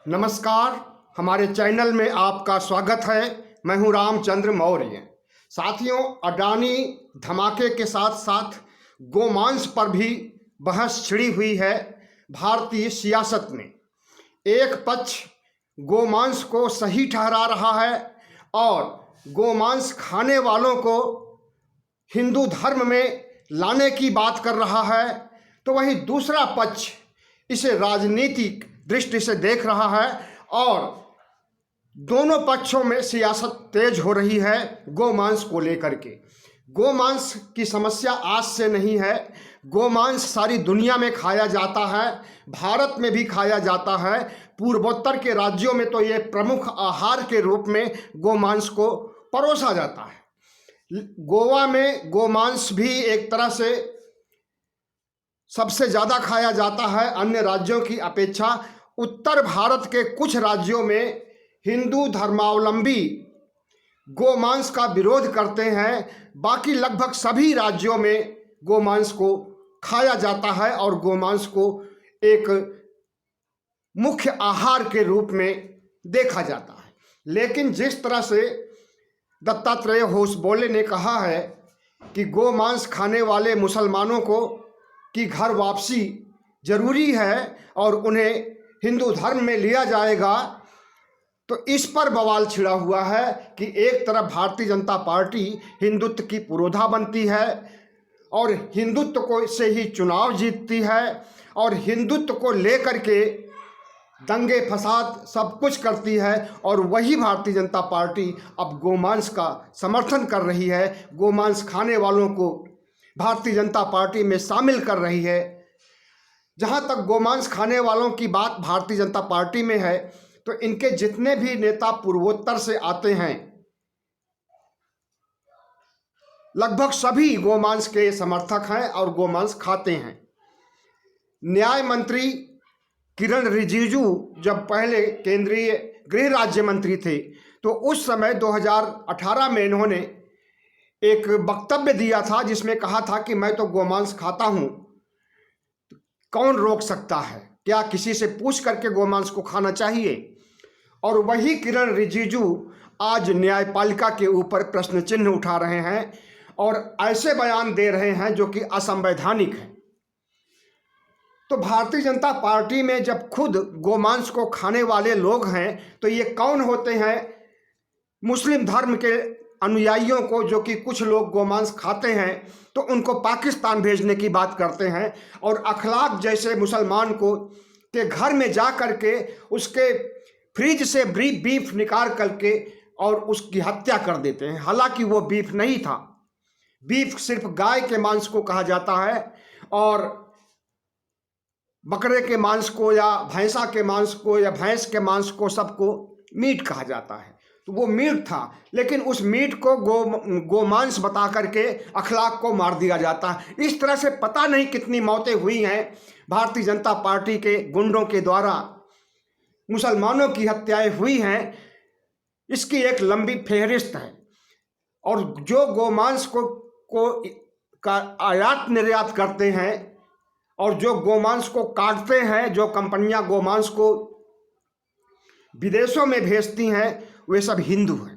नमस्कार। हमारे चैनल में आपका स्वागत है। मैं हूं रामचंद्र मौर्य। साथियों, अडानी धमाके के साथ साथ गोमांस पर भी बहस छिड़ी हुई है भारतीय सियासत में। एक पक्ष गोमांस को सही ठहरा रहा है और गोमांस खाने वालों को हिंदू धर्म में लाने की बात कर रहा है, तो वहीं दूसरा पक्ष इसे राजनीतिक दृष्टि से देख रहा है और दोनों पक्षों में सियासत तेज हो रही है गोमांस को लेकर के। गोमांस की समस्या आज से नहीं है। गोमांस सारी दुनिया में खाया जाता है, भारत में भी खाया जाता है। पूर्वोत्तर के राज्यों में तो ये प्रमुख आहार के रूप में गोमांस को परोसा जाता है। गोवा में गोमांस भी एक तरह से सबसे ज़्यादा खाया जाता है अन्य राज्यों की अपेक्षा। उत्तर भारत के कुछ राज्यों में हिंदू धर्मावलंबी गोमांस का विरोध करते हैं, बाकी लगभग सभी राज्यों में गोमांस को खाया जाता है और गोमांस को एक मुख्य आहार के रूप में देखा जाता है। लेकिन जिस तरह से दत्तात्रेय होसबोले ने कहा है कि गोमांस खाने वाले मुसलमानों को की घर वापसी जरूरी है और उन्हें हिंदू धर्म में लिया जाएगा, तो इस पर बवाल छिड़ा हुआ है कि एक तरफ भारतीय जनता पार्टी हिंदुत्व की पुरोधा बनती है और हिंदुत्व को से ही चुनाव जीतती है और हिंदुत्व को लेकर के दंगे फसाद सब कुछ करती है, और वही भारतीय जनता पार्टी अब गोमांस का समर्थन कर रही है, गोमांस खाने वालों को भारतीय जनता पार्टी में शामिल कर रही है। जहां तक गोमांस खाने वालों की बात भारतीय जनता पार्टी में है, तो इनके जितने भी नेता पूर्वोत्तर से आते हैं लगभग सभी गोमांस के समर्थक हैं और गोमांस खाते हैं। न्याय मंत्री किरण रिजिजू जब पहले केंद्रीय गृह राज्य मंत्री थे, तो उस समय 2018 में इन्होंने एक वक्तव्य दिया था जिसमें कहा था कि मैं तो गोमांस खाता हूं, कौन रोक सकता है, क्या किसी से पूछ करके गोमांस को खाना चाहिए। और वही किरण रिजिजू आज न्यायपालिका के ऊपर प्रश्न चिन्ह उठा रहे हैं और ऐसे बयान दे रहे हैं जो कि असंवैधानिक है। तो भारतीय जनता पार्टी में जब खुद गोमांस को खाने वाले लोग हैं, तो ये कौन होते हैं? मुस्लिम धर्म के अनुयायियों को, जो कि कुछ लोग गोमांस खाते हैं, तो उनको पाकिस्तान भेजने की बात करते हैं और अखलाक जैसे मुसलमान को के घर में जा करके उसके फ्रिज से बीफ निकाल करके और उसकी हत्या कर देते हैं। हालांकि वो बीफ नहीं था, बीफ सिर्फ गाय के मांस को कहा जाता है और बकरे के मांस को या भैंसा के मांस को या भैंस के मांस को सबको मीट कहा जाता है। तो वो मीट था, लेकिन उस मीट को गोमांस बता करके अखलाक को मार दिया जाता है। इस तरह से पता नहीं कितनी मौतें हुई हैं भारतीय जनता पार्टी के गुंडों के द्वारा, मुसलमानों की हत्याएं हुई हैं। इसकी एक लंबी फेहरिस्त है। और जो गोमांस को का आयात निर्यात करते हैं और जो गोमांस को काटते हैं, जो कंपनियां गोमांस को विदेशों में भेजती हैं, वे सब हिंदू हैं।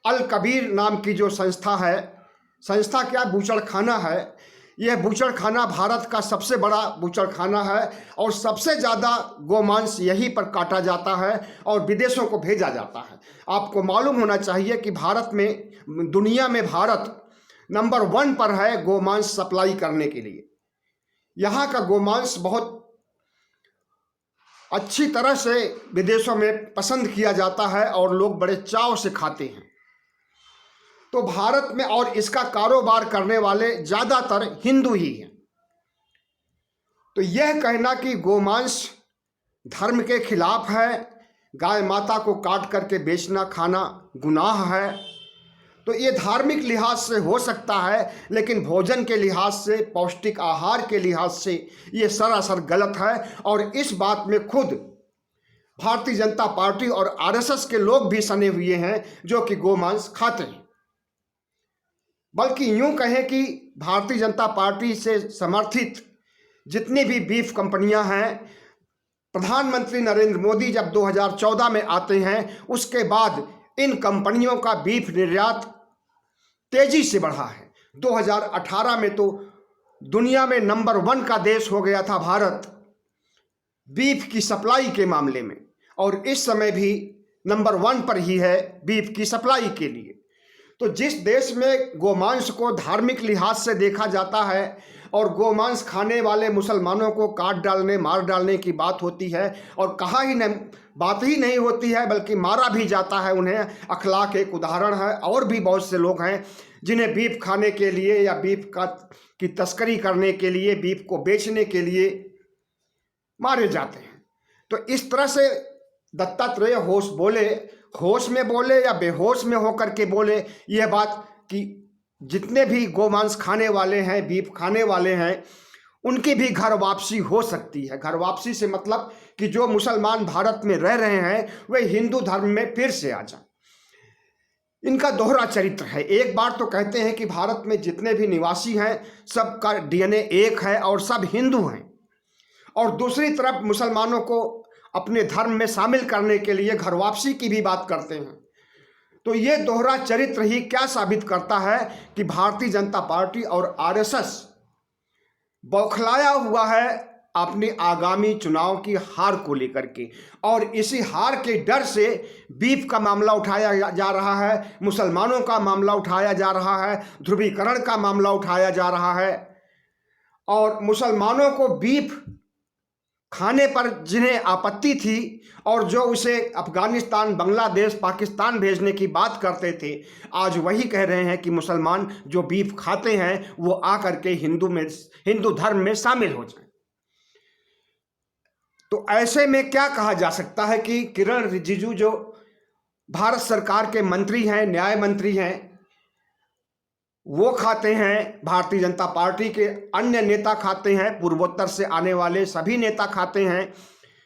अल कबीर नाम की जो संस्था है, संस्था क्या बूचड़खाना है, यह बूचड़खाना भारत का सबसे बड़ा बूचड़खाना है और सबसे ज़्यादा गोमांस यहीं पर काटा जाता है और विदेशों को भेजा जाता है। आपको मालूम होना चाहिए कि भारत में, दुनिया में भारत नंबर 1 पर है गोमांस सप्लाई करने के लिए। यहाँ का गोमांस बहुत अच्छी तरह से विदेशों में पसंद किया जाता है और लोग बड़े चाव से खाते हैं। तो भारत में और इसका कारोबार करने वाले ज़्यादातर हिंदू ही हैं। तो यह कहना कि गोमांस धर्म के खिलाफ है, गाय माता को काट करके बेचना खाना गुनाह है, तो ये धार्मिक लिहाज से हो सकता है, लेकिन भोजन के लिहाज से, पौष्टिक आहार के लिहाज से ये सरासर गलत है। और इस बात में खुद भारतीय जनता पार्टी और आरएसएस के लोग भी सने हुए हैं जो कि गोमांस खाते हैं। बल्कि यूं कहें कि भारतीय जनता पार्टी से समर्थित जितनी भी बीफ कंपनियां हैं, प्रधानमंत्री नरेंद्र मोदी जब 2014 में आते हैं, उसके बाद इन कंपनियों का बीफ निर्यात तेजी से बढ़ा है। 2018 में तो दुनिया में नंबर 1 का देश हो गया था भारत बीफ की सप्लाई के मामले में, और इस समय भी नंबर 1 पर ही है बीफ की सप्लाई के लिए। तो जिस देश में गोमांस को धार्मिक लिहाज से देखा जाता है और गोमांस खाने वाले मुसलमानों को काट डालने, मार डालने की बात होती है, और बात ही नहीं होती है बल्कि मारा भी जाता है उन्हें, अखलाक एक उदाहरण है। और भी बहुत से लोग हैं जिन्हें बीफ खाने के लिए या बीफ की तस्करी करने के लिए, बीफ को बेचने के लिए मारे जाते हैं। तो इस तरह से दत्तात्रेय होश में बोले या बेहोश में होकर के बोले यह बात कि जितने भी गोमांस खाने वाले हैं, बीफ खाने वाले हैं, उनकी भी घर वापसी हो सकती है। घर वापसी से मतलब कि जो मुसलमान भारत में रह रहे हैं वे हिंदू धर्म में फिर से आ जाएं। इनका दोहरा चरित्र है। एक बार तो कहते हैं कि भारत में जितने भी निवासी हैं सबका डीएनए एक है और सब हिंदू हैं, और दूसरी तरफ मुसलमानों को अपने धर्म में शामिल करने के लिए घर वापसी की भी बात करते हैं। तो ये दोहरा चरित्र ही क्या साबित करता है कि भारतीय जनता पार्टी और आरएसएस बौखलाया हुआ है अपनी आगामी चुनाव की हार को लेकर के, और इसी हार के डर से बीफ का मामला उठाया जा रहा है, मुसलमानों का मामला उठाया जा रहा है, ध्रुवीकरण का मामला उठाया जा रहा है, और मुसलमानों को बीफ खाने पर जिन्हें आपत्ति थी और जो उसे अफगानिस्तान, बांग्लादेश, पाकिस्तान भेजने की बात करते थे, आज वही कह रहे हैं कि मुसलमान जो बीफ खाते हैं वो आकर के हिंदू धर्म में शामिल हो जाएं। तो ऐसे में क्या कहा जा सकता है कि किरण रिजिजू जो भारत सरकार के मंत्री हैं, न्याय मंत्री हैं, वो खाते हैं, भारतीय जनता पार्टी के अन्य नेता खाते हैं, पूर्वोत्तर से आने वाले सभी नेता खाते हैं,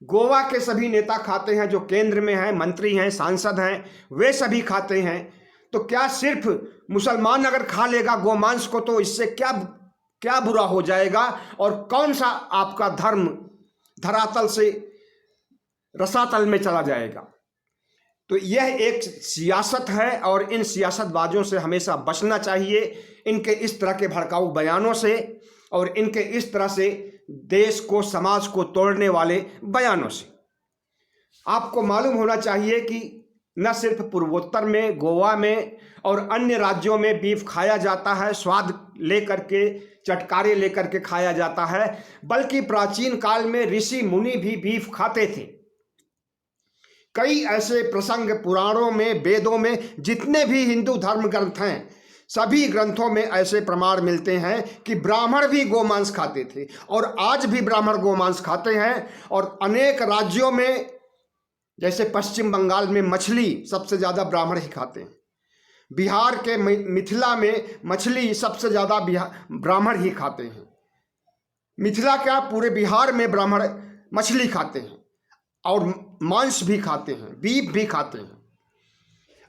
गोवा के सभी नेता खाते हैं, जो केंद्र में हैं, मंत्री हैं, सांसद हैं, वे सभी खाते हैं। तो क्या सिर्फ मुसलमान अगर खा लेगा गोमांस को तो इससे क्या बुरा हो जाएगा, और कौन सा आपका धर्म धरातल से रसातल में चला जाएगा? तो यह एक सियासत है और इन सियासतबाजों से हमेशा बचना चाहिए, इनके इस तरह के भड़काऊ बयानों से और इनके इस तरह से देश को, समाज को तोड़ने वाले बयानों से। आपको मालूम होना चाहिए कि न सिर्फ पूर्वोत्तर में, गोवा में और अन्य राज्यों में बीफ खाया जाता है, स्वाद लेकर के, चटकारे लेकर के खाया जाता है, बल्कि प्राचीन काल में ऋषि मुनि भी बीफ खाते थे। कई ऐसे प्रसंग पुराणों में, वेदों में, जितने भी हिंदू धर्म ग्रंथ हैं, सभी ग्रंथों में ऐसे प्रमाण मिलते हैं कि ब्राह्मण भी गोमांस खाते थे, और आज भी ब्राह्मण गोमांस खाते हैं। और अनेक राज्यों में, जैसे पश्चिम बंगाल में मछली सबसे ज़्यादा ब्राह्मण ही खाते हैं, बिहार के मिथिला में मछली सबसे ज़्यादा ब्राह्मण ही खाते हैं। मिथिला क्या, पूरे बिहार में ब्राह्मण मछली खाते हैं और मांस भी खाते हैं, बीफ भी खाते हैं,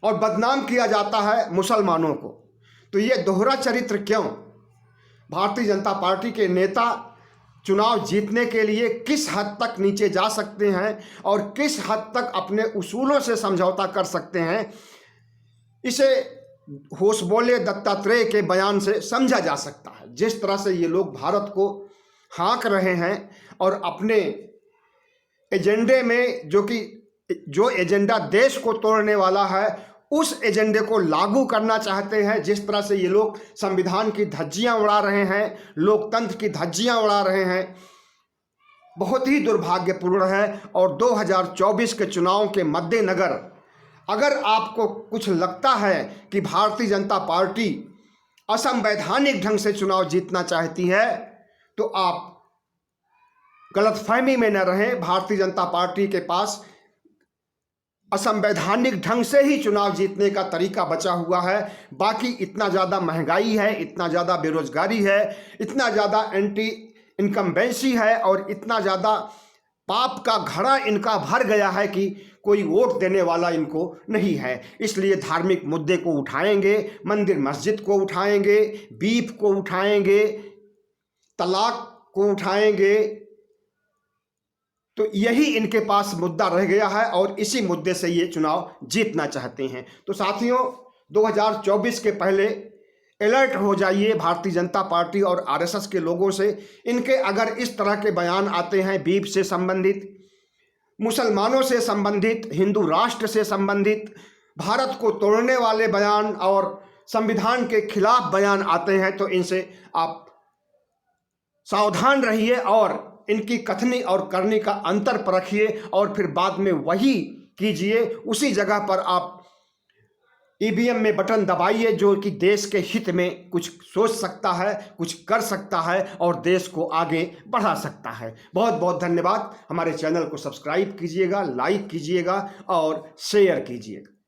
और बदनाम किया जाता है मुसलमानों को। तो ये दोहरा चरित्र क्यों? भारतीय जनता पार्टी के नेता चुनाव जीतने के लिए किस हद तक नीचे जा सकते हैं और किस हद तक अपने उसूलों से समझौता कर सकते हैं, इसे होशबोले दत्तात्रेय के बयान से समझा जा सकता है। जिस तरह से ये लोग भारत को हाँक रहे हैं और अपने एजेंडे में, जो एजेंडा देश को तोड़ने वाला है, उस एजेंडे को लागू करना चाहते हैं। जिस तरह से ये लोग संविधान की धज्जियां उड़ा रहे हैं, लोकतंत्र की धज्जियां उड़ा रहे हैं, बहुत ही दुर्भाग्यपूर्ण है। और 2024 के चुनाव के मद्देनजर अगर आपको कुछ लगता है कि भारतीय जनता पार्टी असंवैधानिक ढंग से चुनाव जीतना चाहती है, तो आप गलतफहमी में न रहें। भारतीय जनता पार्टी के पास असंवैधानिक ढंग से ही चुनाव जीतने का तरीका बचा हुआ है। बाकी इतना ज़्यादा महंगाई है, इतना ज़्यादा बेरोजगारी है, इतना ज़्यादा एंटी इनकम्बेंसी है और इतना ज़्यादा पाप का घड़ा इनका भर गया है कि कोई वोट देने वाला इनको नहीं है। इसलिए धार्मिक मुद्दे को उठाएंगे, मंदिर मस्जिद को उठाएंगे, बीफ को उठाएंगे, तलाक को उठाएंगे। तो यही इनके पास मुद्दा रह गया है और इसी मुद्दे से ये चुनाव जीतना चाहते हैं। तो साथियों, 2024 के पहले अलर्ट हो जाइए भारतीय जनता पार्टी और आरएसएस के लोगों से। इनके अगर इस तरह के बयान आते हैं बीफ से संबंधित, मुसलमानों से संबंधित, हिंदू राष्ट्र से संबंधित, भारत को तोड़ने वाले बयान और संविधान के खिलाफ बयान आते हैं, तो इनसे आप सावधान रहिए और इनकी कथनी और करनी का अंतर परखिए और फिर बाद में वही कीजिए। उसी जगह पर आप ईवीएम में बटन दबाइए जो कि देश के हित में कुछ सोच सकता है, कुछ कर सकता है और देश को आगे बढ़ा सकता है। बहुत बहुत धन्यवाद। हमारे चैनल को सब्सक्राइब कीजिएगा, लाइक कीजिएगा और शेयर कीजिएगा।